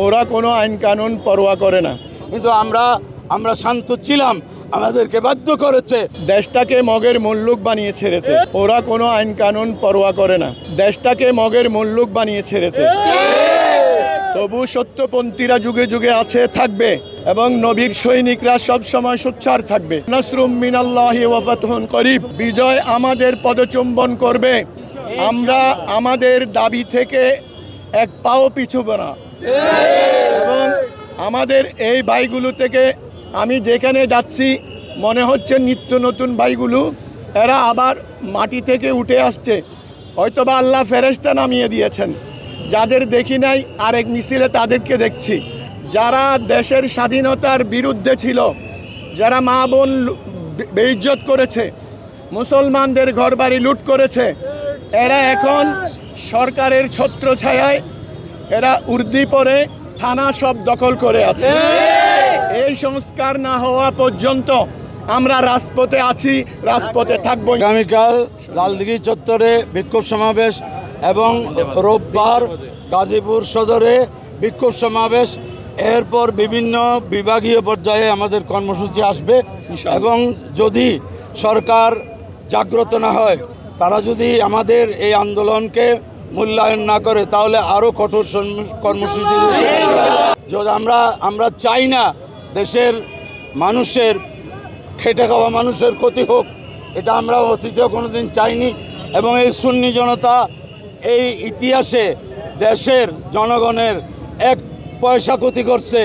ওরা কোনো আইন কানুন পরোয়া করে না, কিন্তু আমরা শান্ত ছিলাম, আমাদেরকে বাধ্য করেছে। দেশটাকে মগের মুল্লুক বানিয়ে ছেড়েছে। ওরা কোনো আইন কানুন পরোয়া করে না, দেশটাকে মগের মুল্লুক বানিয়ে ছেড়েছে। তবু সত্যপন্থীরা যুগে যুগে আছে, থাকবে, এবং নবীর সৈনিকরা সব সময় সোচ্চার থাকবে। নাসরুম মিনাল্লাহি ওয়া ফাতহুন করিব, বিজয় আমাদের পদচুম্বন করবে। আমরা আমাদের দাবি থেকে এক পাও পিছুব না, এবং আমাদের এই ভাইগুলো থেকে আমি যেখানে যাচ্ছি মনে হচ্ছে নিত্য নতুন ভাইগুলো এরা আবার মাটি থেকে উঠে আসছে। হয়তোবা আল্লাহ ফেরেশতা নামিয়ে দিয়েছেন, যাদের দেখি নাই আরেক মিছিলে তাদেরকে দেখছি। যারা দেশের স্বাধীনতার বিরুদ্ধে ছিল, যারা মা বোন বেইজ্জত করেছে, মুসলমানদের ঘরবাড়ি লুট করেছে, এরা এখন সরকারের ছত্রছায়ায় এরা উর্দি পরে থানা সব দখল করে আছে। এই সংস্কার না হওয়া পর্যন্ত আমরা রাজপথে আছি, রাজপথে থাকবো। আগামীকাল লালদিঘি চত্বরে বিক্ষোভ সমাবেশ এবং রোববার গাজীপুর সদরে বিক্ষোভ সমাবেশ, এরপর বিভিন্ন বিভাগীয় পর্যায়ে আমাদের কর্মসূচি আসবে। এবং যদি সরকার জাগ্রত না হয়, তারা যদি আমাদের এই আন্দোলনকে মূল্যায়ন না করে, তাহলে আরও কঠোর কর্মসূচি। যদি আমরা চাই না দেশের মানুষের, খেটে খাওয়া মানুষের ক্ষতি হোক, এটা আমরা অতীতেও কোনোদিন চাইনি। এবং এই সুন্নি জনতা এই ইতিহাসে দেশের জনগণের এক পয়সা ক্ষতি করছে,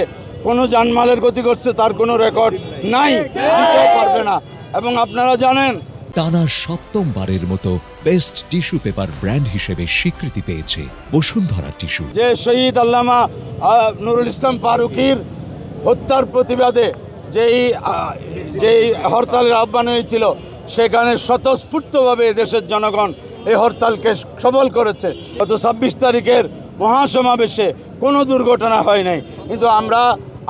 কোনো জানমালের ক্ষতি করছে, তার কোনো রেকর্ড নাই, দিতেও পারবে না। এবং আপনারা জানেন, টানা সপ্তমবারের মতো বেস্ট টিস্যু পেপার ব্র্যান্ড হিসেবে স্বীকৃতি পেয়েছে বসুন্ধরা টিস্যু। যে শহীদ আল্লামা নুরুল ইসলাম ফারুকীর হত্যার প্রতিবাদে যেই হরতালের আহ্বান হয়েছিল, সেখানে স্বতঃস্ফূর্তভাবে দেশের জনগণ এই হরতালকে সফল করেছে। গত 26 তারিখের মহাসমাবেশে কোনো দুর্ঘটনা হয় নাই, কিন্তু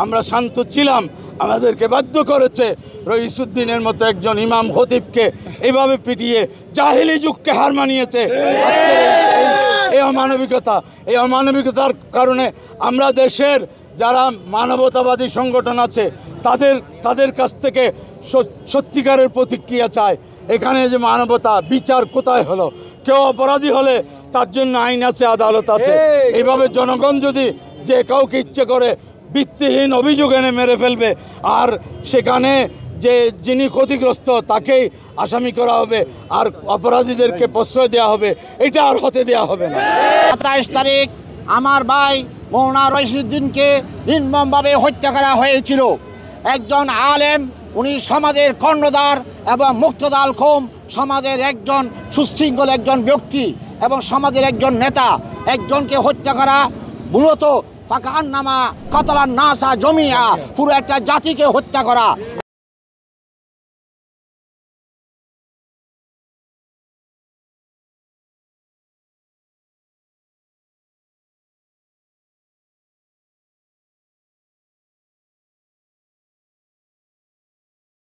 আমরা শান্ত ছিলাম, আমাদেরকে বাধ্য করেছে রইসুদ্দিনের মতো একজন ইমাম খতিবকে এইভাবে পিটিয়ে জাহিলি যুগকে হার মানিয়েছে। এই অমানবিকতার কারণে আমরা দেশের যারা মানবতাবাদী সংগঠন আছে তাদের কাছ থেকে সত্যিকারের প্রতিক্রিয়া চায়। এখানে যে মানবতা, বিচার কোথায় হলো? কেউ অপরাধী হলে তার জন্য আইন আছে, আদালত আছে। এইভাবে জনগণ যদি যে কাউকে ইচ্ছে করে ভিত্তিহীন অভিযোগ এনে মেরে ফেলবে, আর সেখানে যিনি ক্ষতিগ্রস্ত তাকেই আসামি করা হবে, আর অপরাধীদেরকে প্রশ্রয় দেওয়া হবে, এটা আর হতে দেওয়া হবে না। 27 তারিখ আমার ভাই মৌলানা রইসুদ্দিনকে নির্মমভাবে হত্যা করা হয়েছিল। একজন আলেম, উনি সমাজের কর্ণধার এবং মুক্তদাল কৌম, সমাজের একজন সুশৃঙ্খল একজন ব্যক্তি এবং সমাজের একজন নেতা, একজনকে হত্যা করা মূলত ফাকান্নামা কাতালান নাসা জমিয়া, পুরো একটা জাতিকে হত্যা করা।